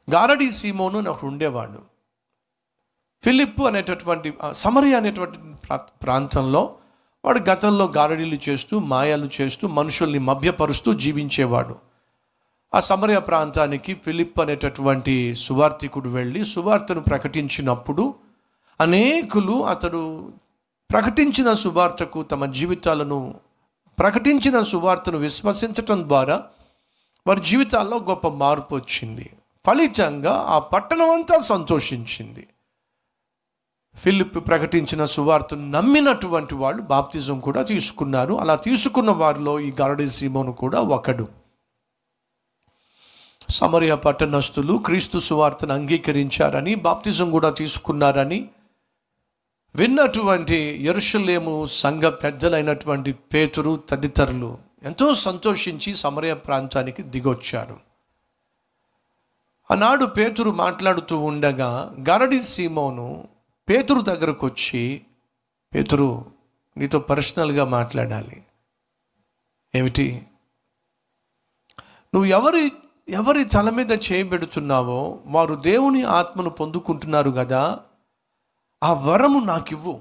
గారడీ సీమోను అని ఒకడు ఉండేవాడు. ఫిలిప్పు అనేటటువంటి సమరయ అనేటువంటి ప్రాంతంలో వాడు గతంలో గారడీలు చేస్తూ మాయాలు చేస్తూ మనుషుల్ని మభ్యపరుస్తూ జీవించేవాడు. ఆ సమరయ ప్రాంతానికి ఫిలిప్ అనేటటువంటి సువార్తికుడు వెళ్ళి సువార్తను ప్రకటించినప్పుడు అనేకులు అతడు ప్రకటించిన సువార్తకు తమ జీవితాలను ప్రకటించిన సువార్తను విశ్వసించటం ద్వారా వారి జీవితాల్లో గొప్ప మార్పు వచ్చింది. ఫలితంగా ఆ పట్టణం అంతా సంతోషించింది. ఫిలిప్ ప్రకటించిన సువార్తను నమ్మినటువంటి వాళ్ళు బాప్తిజం కూడా తీసుకున్నారు. అలా తీసుకున్న వారిలో ఈ గారడీ సీమోను కూడా ఒకడు. సమరయ పట్టణస్థులు క్రీస్తు సువార్తను అంగీకరించారని బాప్తిజం కూడా తీసుకున్నారని విన్నటువంటి యెరూషలేము సంఘ పెద్దలైనటువంటి పేతురు తదితరులు ఎంతో సంతోషించి సమరయ ప్రాంతానికి దిగొచ్చారు. ఆనాడు పేతురు మాట్లాడుతూ ఉండగా గారడీ సీమోను పేతురు దగ్గరకు వచ్చి, పేతురు, నీతో పర్సనల్గా మాట్లాడాలి. ఏమిటి? నువ్వు ఎవరి తల మీద చేయబెడుతున్నావో వారు దేవుని ఆత్మను పొందుకుంటున్నారు కదా, ఆ వరము నాకివ్వు.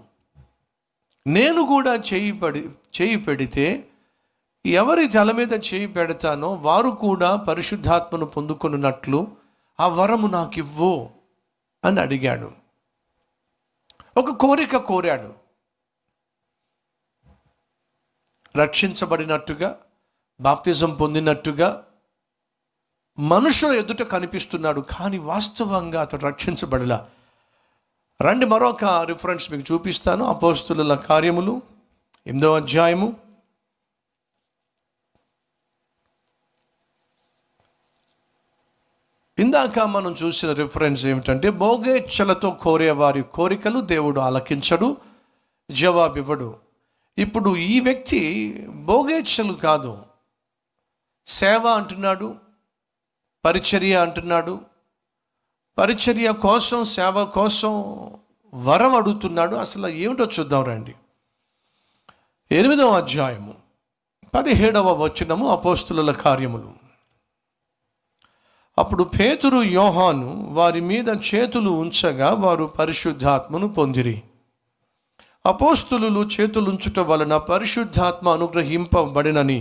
నేను కూడా చేయి పెడితే ఎవరి తల మీద చేయి పెడతానో వారు కూడా పరిశుద్ధాత్మను పొందుకున్నట్లు ఆ వరము నాకివ్వు అని అడిగాడు. ఒక కోరిక కోరాడు. రక్షించబడినట్టుగా, బాప్తిజం పొందినట్టుగా మనుషుల ఎదుట కనిపిస్తున్నాడు, కానీ వాస్తవంగా అతడు రక్షించబడలా. రండి, మరొక రిఫరెన్స్ మీకు చూపిస్తాను. అపోస్తుల కార్యములు 8వ అధ్యాయము 8 మనం చూసిన రిఫరెన్స్ ఏమిటంటే, భోగేచ్ఛలతో కోరే వారి కోరికలు దేవుడు ఆలకించడు, జవాబివ్వడు. ఇప్పుడు ఈ వ్యక్తి భోగేచ్ఛలు కాదు, సేవ అంటున్నాడు, పరిచర్య అంటున్నాడు, పరిచర్య కోసం సేవ కోసం వరం అడుగుతున్నాడు. అసలు ఏమిటో చూద్దాం రండి. 8వ అధ్యాయము 17వ వచనము, అపోస్తుల కార్యములు. అప్పుడు పేతురు యోహాను వారి మీద చేతులు ఉంచగా వారు పరిశుద్ధాత్మను పొందిరి. అపోస్తులు చేతులుంచుట వలన పరిశుద్ధాత్మ అనుగ్రహింపబడినని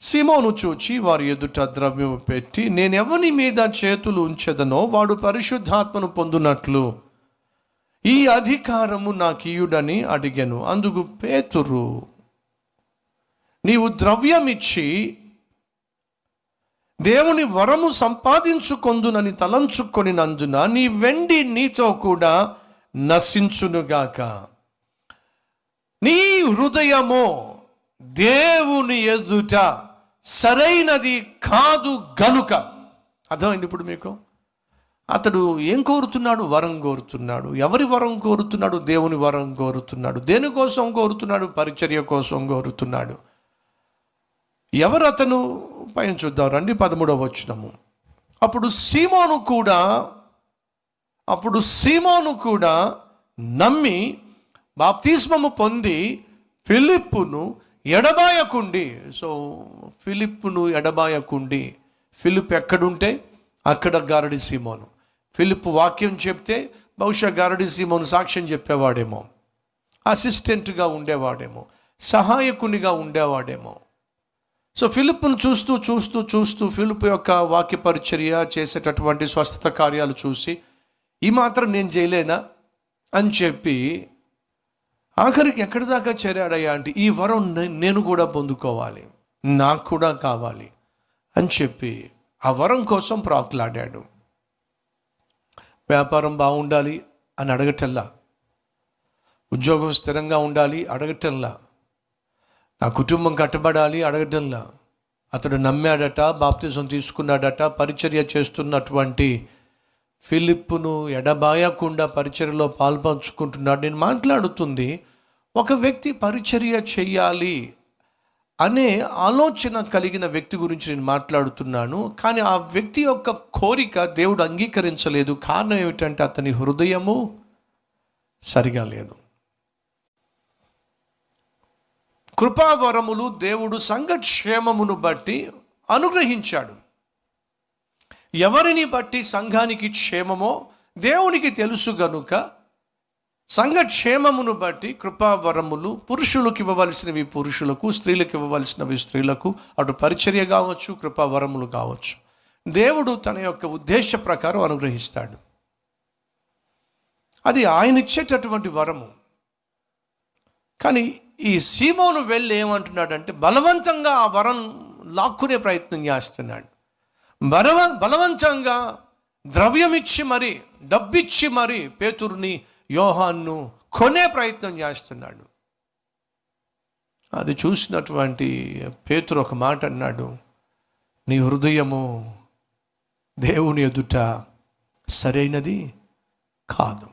సీమోను చూచి వారి ఎదుట ద్రవ్యము పెట్టి, నేనెవని మీద చేతులు ఉంచెదనో వాడు పరిశుద్ధాత్మను పొందునట్లు ఈ అధికారము నాకియుడని అడిగెను. అందుకు పేతురు, నీవు ద్రవ్యమిచ్చి దేవుని వరము సంపాదించుకొందునని తలంచుకొనినందున నీ వెండి నీతో కూడా నశించునుగాక. నీ హృదయము దేవుని ఎదుట సరైనది కాదు గనుక. అర్థమైంది ఇప్పుడు మీకు? అతడు ఏం కోరుతున్నాడు? వరం కోరుతున్నాడు. ఎవరి వరం కోరుతున్నాడు? దేవుని వరం కోరుతున్నాడు. దేనికోసం కోరుతున్నాడు? పరిచర్య కోసం కోరుతున్నాడు. ఎవరు అతను? పైన చూద్దాం రండి, 13వ వచనము. అప్పుడు సీమోను కూడా నమ్మి బాప్తిస్మము పొంది ఫిలిప్పును ఎడబాయకుండి. సో ఫిలిప్పును ఎడబాయకుండి. ఫిలిప్ ఎక్కడుంటే అక్కడ గారడీ సీమోను. ఫిలిప్ వాక్యం చెప్తే బహుశా గారడీ సీమోను సాక్ష్యం చెప్పేవాడేమో, అసిస్టెంట్గా ఉండేవాడేమో, సహాయకునిగా ఉండేవాడేమో. సో ఫిలిప్ను చూస్తూ ఫిలిప్ యొక్క వాక్య పరిచర్య చేసేటటువంటి స్వస్థత కార్యాలు చూసి ఈ మాత్రం నేను చేయలేనా అని చెప్పి ఆఖరికి ఎక్కడి దాకా చేరాడయ్యా అంటే, ఈ వరం నేను కూడా పొందుకోవాలి, నాకు కూడా కావాలి అని చెప్పి ఆ వరం కోసం ప్రాకులాడాడు. వ్యాపారం బాగుండాలి అని అడగటల్లా, ఉద్యోగం స్థిరంగా ఉండాలి అడగటల్లా, నా కుటుంబం కట్టబడాలి అడగటంలా. అతడు నమ్మాడట, బాప్తిజం తీసుకున్నాడట. పరిచర్య చేస్తున్నటువంటి ఫిలిప్పును ఎడబాయకుండా పరిచర్యలో పాల్పంచుకుంటున్నాడు. నేను మాట్లాడుతుంది ఒక వ్యక్తి పరిచర్య చెయ్యాలి అనే ఆలోచన కలిగిన వ్యక్తి గురించి నేను మాట్లాడుతున్నాను. కానీ ఆ వ్యక్తి యొక్క కోరిక దేవుడు అంగీకరించలేదు. కారణం ఏమిటంటే అతని హృదయము సరిగా లేదు. కృపావరములు దేవుడు సంఘక్షేమమును బట్టి అనుగ్రహించాడు. ఎవరిని బట్టి సంఘానికి క్షేమమో దేవునికి తెలుసు గనుక సంఘ క్షేమమును బట్టి కృపావరములు పురుషులకు ఇవ్వవలసినవి పురుషులకు, స్త్రీలకు ఇవ్వవలసినవి స్త్రీలకు, అటు పరిచర్య కావచ్చు, కృపావరములు కావచ్చు, దేవుడు తన యొక్క ఉద్దేశ ప్రకారం అనుగ్రహిస్తాడు. అది ఆయన ఇచ్చేటటువంటి వరము. కానీ ఈ సీమోను వెళ్ళి ఏమంటున్నాడంటే బలవంతంగా ఆ వరం లాక్కునే ప్రయత్నం చేస్తున్నాడు. బలవంతంగా ద్రవ్యమిచ్చి మరి, డబ్బిచ్చి మరి పేతురుని, యోహాన్ను కొనే ప్రయత్నం చేస్తున్నాడు. అది చూసినటువంటి పేతురు ఒక మాట అన్నాడు, నీ హృదయము దేవుని ఎదుట సరైనది కాదు.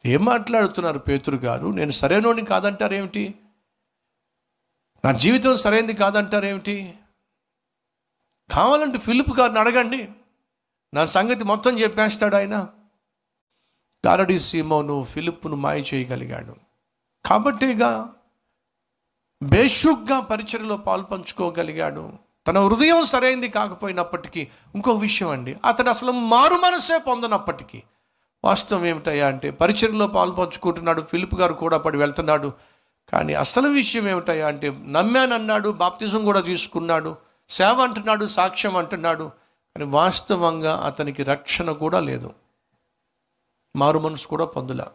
ఏం మాట్లాడుతున్నారు పేతురు గారు? నేను సరైనోని కాదంటారేమిటి? నా జీవితం సరైనది కాదంటారేమిటి? కావాలంటే ఫిలిప్ గారిని అడగండి, నా సంగతి మొత్తం చెప్పేస్తాడు ఆయన. గారడీ సీమోను ఫిలిప్పును మాయ చేయగలిగాడు కాబట్టిగా బేషుగ్గా పరిచర్యలో పాల్పంచుకోగలిగాడు. తన హృదయం సరైనది కాకపోయినప్పటికీ, ఇంకో విషయం అండి, అతడు అసలు మారు మనసే పొందనప్పటికీ వాస్తవం ఏమిటయ్యా అంటే పరిచర్యలో పాల్పంచుకుంటున్నాడు, ఫిలిప్ గారు కూడా పడి వెళ్తున్నాడు. కానీ అసలు విషయం ఏమిటయ్యా అంటే నమ్మానన్నాడు, బాప్తిజం కూడా తీసుకున్నాడు, సేవ అంటున్నాడు, సాక్ష్యం అంటున్నాడు, కానీ వాస్తవంగా అతనికి రక్షణ కూడా లేదు, మారు మనసు కూడా పొందలా.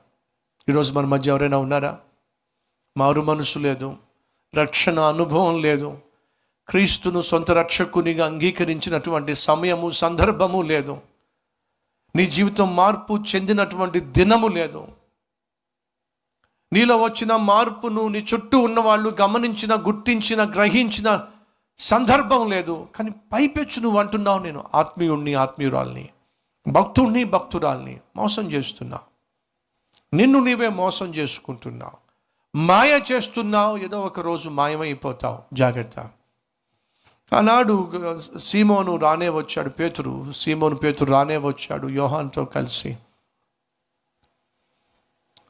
ఈరోజు మన మధ్య ఎవరైనా ఉన్నారా? మారు మనసు లేదు, రక్షణ అనుభవం లేదు, క్రీస్తును సొంత రక్షకునిగా అంగీకరించినటువంటి సమయము సందర్భము లేదు, నీ జీవితం మార్పు చెందినటువంటి దినము లేదు, నీలో వచ్చిన మార్పును నీ చుట్టూ ఉన్నవాళ్ళు గమనించిన, గుర్తించిన, గ్రహించిన సందర్భం లేదు. కానీ పైపెచ్చు నువ్వు అంటున్నావు, నేను ఆత్మీయుణ్ణి, ఆత్మీయురాల్ని, భక్తుణ్ణి, భక్తురాల్ని మోసం చేస్తున్నావు, నిన్ను నీవే మోసం చేసుకుంటున్నావు, మాయ చేస్తున్నావు, ఏదో ఒక రోజు మాయమైపోతావు, జాగ్రత్త. ఆనాడు సీమోను రానే వచ్చాడు, పేతురు రానే వచ్చాడు యోహాన్తో కలిసి.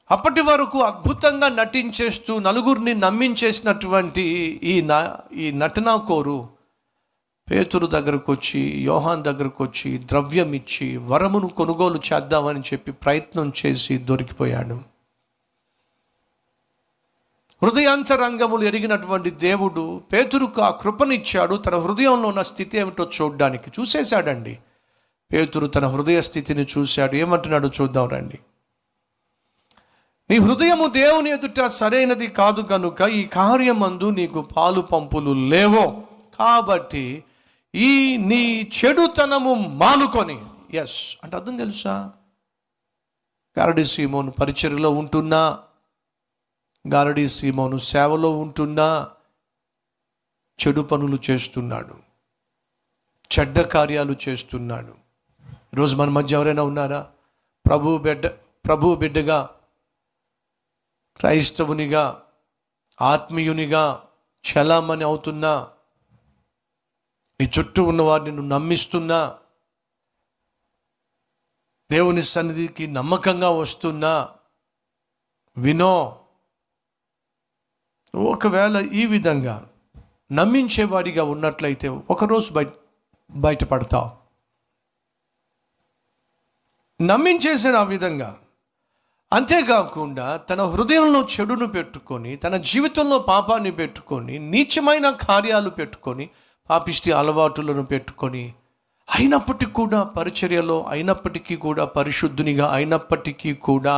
అప్పటి వరకు అద్భుతంగా నటించేస్తూ నలుగురిని నమ్మించేసినటువంటి ఈ నటనా కోరు పేతురు దగ్గరకు వచ్చి, యోహాన్ దగ్గరకు వచ్చి ద్రవ్యం ఇచ్చి వరమును కొనుగోలు చేద్దామని చెప్పి ప్రయత్నం చేసి దొరికిపోయాడు. హృదయాంతరంగములు ఎరిగినటువంటి దేవుడు పేతురుకు ఆ కృపనిచ్చాడు. తన హృదయంలో ఉన్న స్థితి ఏమిటో చూడడానికి చూసేశాడండి. పేతురు తన హృదయ స్థితిని చూశాడు. ఏమంటున్నాడు చూద్దాం రండి. నీ హృదయము దేవుని ఎదుట సరైనది కాదు కనుక ఈ కార్యమందు నీకు పాలు పంపులు లేవో, కాబట్టి ఈ నీ చెడుతనము మానుకొని. ఎస్ అంటే అర్థం తెలుసా? గారడీ సీమోను పరిచర్యలో ఉంటున్నా, గారడీ సీమోను సేవలో ఉంటున్నా చెడు పనులు చేస్తున్నాడు, చెడ్డ కార్యాలు చేస్తున్నాడు. ఈరోజు మన మధ్య ఎవరైనా ఉన్నారా? ప్రభు బిడ్డగా, క్రైస్తవునిగా, ఆత్మీయునిగా చలామణి అవుతున్నా, నీ చుట్టూ ఉన్నవారిని నువ్వు నమ్మిస్తున్నా, దేవుని సన్నిధికి నమ్మకంగా వస్తున్నా, వినో, ఒకవేళ ఈ విధంగా నమ్మించేవాడిగా ఉన్నట్లయితే ఒకరోజు బయటపడతావు. నమ్మించేసిన ఆ విధంగా. అంతేకాకుండా తన హృదయంలో చెడును పెట్టుకొని, తన జీవితంలో పాపాన్ని పెట్టుకొని, నీచమైన కార్యాలు పెట్టుకొని, పాపిష్టి అలవాటులను పెట్టుకొని, అయినప్పటికీ కూడా పరిచర్యలో, అయినప్పటికీ కూడా పరిశుద్ధునిగా, అయినప్పటికీ కూడా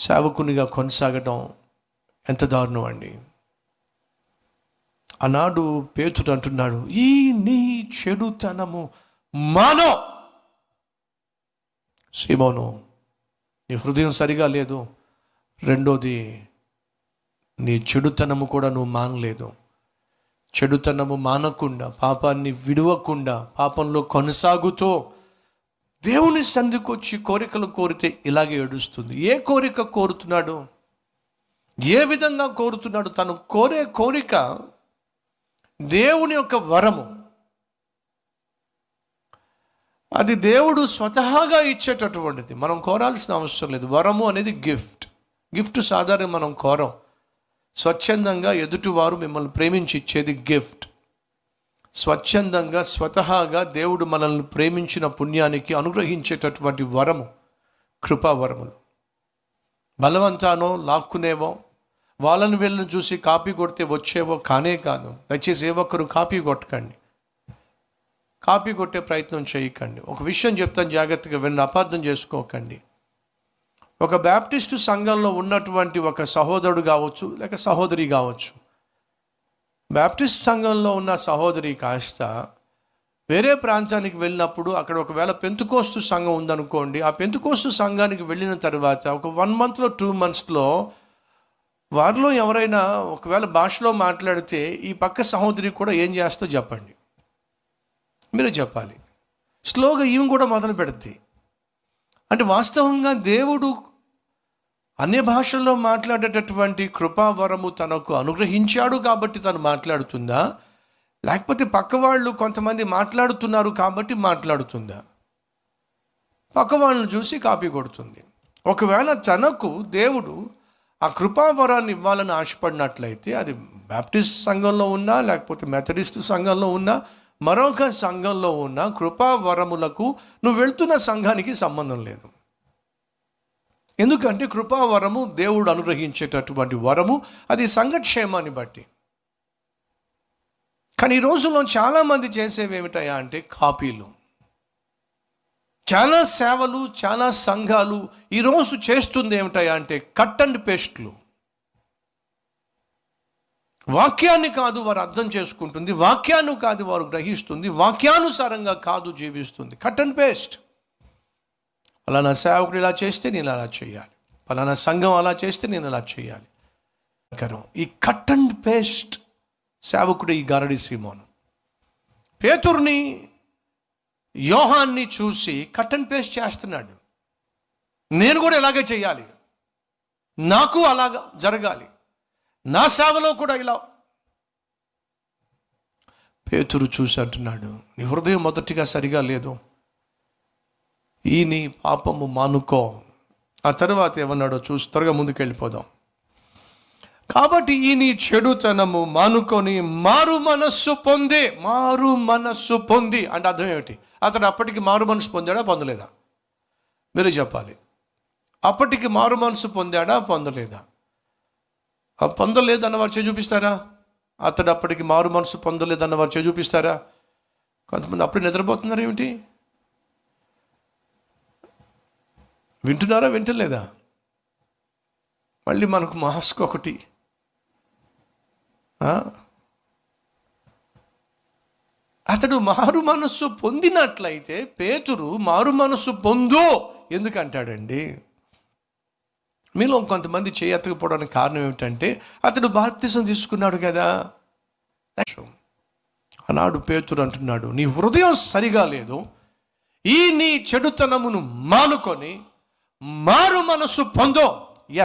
సేవకునిగా కొనసాగడం ఎంత దారుణం అండి. ఆనాడు పేతురు అంటున్నాడు, ఈ నీ చెడుతనము మానో. సీమోను, నీ హృదయం సరిగా లేదు. రెండోది, నీ చెడుతనము కూడా నువ్వు మానలేదు. చెడుతనము మానకుండా, పాపాన్ని విడవకుండా, పాపంలో కొనసాగుతూ దేవుని సంధికి వచ్చి కోరికలు కోరితే ఇలాగే ఏడుస్తుంది. ఏ కోరిక కోరుతున్నాడు? ఏ విధంగా కోరుతున్నాడు? తను కోరే కోరిక దేవుని యొక్క వరము. అది దేవుడు స్వతహాగా ఇచ్చేటటువంటిది, మనం కోరాల్సిన అవసరం లేదు. వరము అనేది గిఫ్ట్ సాధారణ మనం కోరం. స్వచ్ఛందంగా ఎదుటివారు మిమ్మల్ని ప్రేమించి ఇచ్చేది గిఫ్ట్. స్వచ్ఛందంగా స్వతహాగా దేవుడు మనల్ని ప్రేమించిన పుణ్యానికి అనుగ్రహించేటటువంటి వరము కృపావరములు. బలవంతానో లాక్కునేవో, వాళ్ళని వీళ్ళని చూసి కాపీ కొడితే వచ్చేవో కానే కాదు. దయచేసి ఏ ఒక్కరు కాపీ కొట్టకండి, కాపీ కొట్టే ప్రయత్నం చేయకండి. ఒక విషయం చెప్తాను, జాగ్రత్తగా విని అపార్థం చేసుకోకండి. ఒక బ్యాప్టిస్టు సంఘంలో ఉన్నటువంటి ఒక సహోదరుడు కావచ్చు, లేక సహోదరి కావచ్చు, బ్యాప్టిస్ట్ సంఘంలో ఉన్న సహోదరి కాస్త వేరే ప్రాంతానికి వెళ్ళినప్పుడు అక్కడ ఒకవేళ పెంతుకోస్తు సంఘం ఉందనుకోండి, ఆ పెంతుకోస్తు సంఘానికి వెళ్ళిన తర్వాత ఒక 1 monthలో 2 monthsలో వారిలో ఎవరైనా ఒకవేళ భాషలో మాట్లాడితే ఈ పక్క సహోదరి కూడా ఏం చేస్తో చెప్పండి, మీరు చెప్పాలి. స్లోగా ఈమె కూడా మొదలు పెడుద్ది. అంటే వాస్తవంగా దేవుడు అన్య భాషల్లో మాట్లాడేటటువంటి కృపావరము తనకు అనుగ్రహించాడు కాబట్టి తను మాట్లాడుతుందా, లేకపోతే పక్క వాళ్ళు కొంతమంది మాట్లాడుతున్నారు కాబట్టి మాట్లాడుతుందా? పక్క వాళ్ళని చూసి కాపీ కొడుతుంది. ఒకవేళ తనకు దేవుడు ఆ కృపావరాన్ని ఇవ్వాలని ఆశపడినట్లయితే, అది బ్యాప్టిస్ట్ సంఘంలో ఉన్నా, లేకపోతే మెథడిస్ట్ సంఘంలో ఉన్నా, మరొక సంఘంలో ఉన్న కృపావరములకు నువ్వు వెళ్తున్న సంఘానికి సంబంధం లేదు. ఎందుకంటే కృపావరము దేవుడు అనుగ్రహించేటటువంటి వరము, అది సంఘక్షేమాన్ని బట్టి. కానీ ఈ రోజుల్లో చాలామంది చేసేవి ఏమిటాయా అంటే కాపీలు. చాలా సేవలు, చాలా సంఘాలు ఈరోజు చేస్తుంది ఏమిటాయా అంటే కట్ అండ్ పేస్ట్లు. వాక్యాన్ని కాదు వారు అర్థం చేసుకుంటుంది, వాక్యాన్ని కాదు వారు గ్రహిస్తుంది, వాక్యానుసారంగా కాదు జీవిస్తుంది. Cut and paste. పలానా సేవకుడు ఇలా చేస్తే నేను అలా చేయాలి, పలానా సంఘం అలా చేస్తే నేను అలా చేయాలి. ఈ కట్ అండ్ పేస్ట్ సేవకుడు ఈ గారడి సీమోను పేతురుని, యోహాన్ని చూసి కట్ అండ్ పేస్ట్ చేస్తున్నాడు. నేను కూడా ఇలాగే చేయాలి, నాకు అలాగా జరగాలి, నా సేవలో కూడా ఇలా. పేతురు చూసి అంటున్నాడు, నీ హృదయం మొదటిగా సరిగా లేదు, ఈ నీ పాపము మానుకో. ఆ తర్వాత ఏమన్నాడో చూసి త్వరగా ముందుకు వెళ్ళిపోదాం. కాబట్టి ఈ నీ చెడుతనము మానుకొని మారు మనస్సు పొంది అంటే అర్థం ఏమిటి? అతడు అప్పటికి మారు మనసు పొందాడా పొందలేదా? మీరు చెప్పాలి. అప్పటికి మారు మనసు పొందాడా పొందలేదా? పొందలేదు అన్నవారు చేయి చూపిస్తారా? అతడు అప్పటికి మారు మనసు పొందలేదు అన్నవారు చేయి చూపిస్తారా? కొంతమంది అప్పుడు నిద్రపోతున్నారు ఏమిటి? వింటున్నారా వింటలేదా? మళ్ళీ మనకు మాస్క్ ఒకటి. అతడు మారు మనస్సు పొందినట్లయితే పేతురు మారు మనస్సు పొందు ఎందుకంటాడండి? మీలో కొంతమంది చేయెత్తకపోవడానికి కారణం ఏమిటంటే అతడు బాప్తిసం తీసుకున్నాడు కదా. ఆనాడు పేతురు అంటున్నాడు, నీ హృదయం సరిగా లేదు, ఈ నీ చెడుతనమును మానుకొని మారు మనస్సు పొందో.